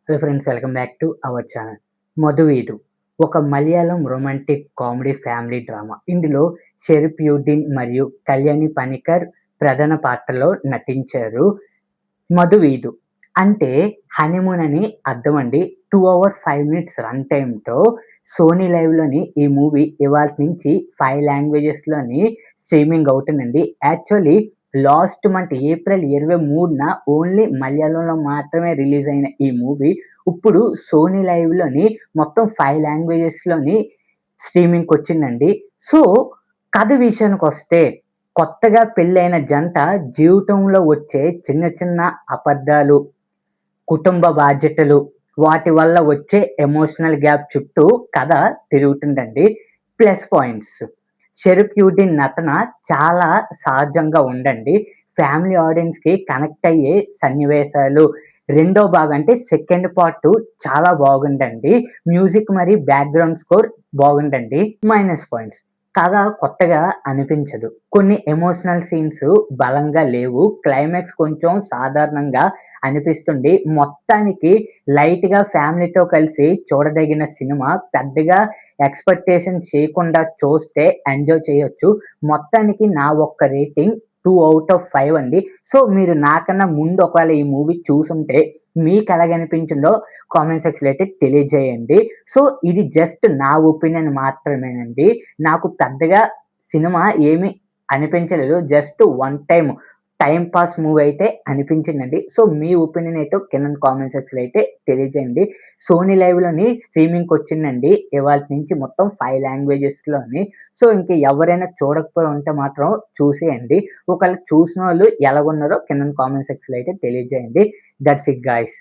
Hello friends, welcome back to our channel. 'Madhuveedu' ఒక Malayalam romantic comedy family drama. ఇందులో షెరీఫుద్దీన్ మరియు కళ్యాణి పనికర్ ప్రధాన పాత్రలో నటించారు. 'మధువీదు' అంటే హనీమూన్ అని అర్థమండి. 2 అవర్స్ 5 మినిట్స్ రన్ టైమ్‌తో సోనీ లైవ్‌లోని ఈ మూవీ ఇవాల్టి నుంచి 5 లాంగ్వేజెస్‌లోని స్ట్రీమింగ్ అవుతుందండి. యాక్చువల్లీ లాస్ట్ మంత్ ఏప్రిల్ 23న ఓన్లీ మలయాళంలో మాత్రమే రిలీజ్ అయిన ఈ మూవీ ఇప్పుడు సోనీ లైవ్‌లోని మొత్తం 5 లాంగ్వేజెస్‌లోని స్ట్రీమింగ్‌కొచ్చిందండి. సో, కథ విషయానికొస్తే కొత్తగా పెళ్ళైన జంట జీవితంలో వచ్చే చిన్న చిన్న అబద్ధాలు, కుటుంబ బాధ్యతలు, వాటి వల్ల వచ్చే ఎమోషనల్ గ్యాప్ చుట్టూ కథ తిరుగుతుందండి. ప్లస్ పాయింట్స్: షెరీఫుద్దీన్ నటన చాలా సహజంగా ఉందండి. ఫ్యామిలీ ఆడియన్స్‌కి కనెక్ట్ అయ్యే సన్నివేశాలు. రెండో భాగం అంటే సెకండ్ పార్ట్ చాలా బాగుందండి. మ్యూజిక్ మరియు బ్యాక్‌గ్రౌండ్ స్కోర్ బాగుందండి. మైనస్ పాయింట్స్: కథ కొత్తగా అనిపించదు. కొన్ని ఎమోషనల్ సీన్స్ బలంగా లేవు. క్లైమాక్స్ కొంచెం సాధారణంగా అనిపిస్తుంది. మొత్తానికి లైట్‌గా ఫ్యామిలీతో కలిసి చూడదగిన సినిమా. పెద్దగా ఎక్స్‌పెక్టేషన్ చేయకుండా చూస్తే ఎంజాయ్ చేయొచ్చు. మొత్తానికి నా ఒక్క రేటింగ్ 2/5 అండి. సో, మీరు నాకన్నా ముందు ఒకవేళ ఈ మూవీ చూసుంటే మీకెలాగనిపించిందో కామెంట్ సెక్షన్‌లో అయితే తెలియజేయండి. సో, ఇది జస్ట్ నా ఒపీనియన్ మాత్రమేనండి. నాకు పెద్దగా సినిమా ఏమి అనిపించలేదు. Just one time pass movie అయితే అనిపించిందండి. సో, మీ ఒపీనియన్ ఏంటో కింద కామెంట్ సెక్షన్‌లో అయితే తెలియజేయండి. సోనీ లైవ్‌లోని స్ట్రీమింగ్‌కొచ్చిందండి. ఇవాల్టి నుంచి మొత్తం 5 లాంగ్వేజెస్‌లోని. సో, ఇంక ఎవరైనా చూడకపోయి ఉంటే మాత్రం చూసేయండి. ఒకవేళ చూసినోళ్ళు ఎలాగున్నారో కింద కామెంట్ సెక్షన్‌లో అయితే తెలియజేయండి. That's it guys.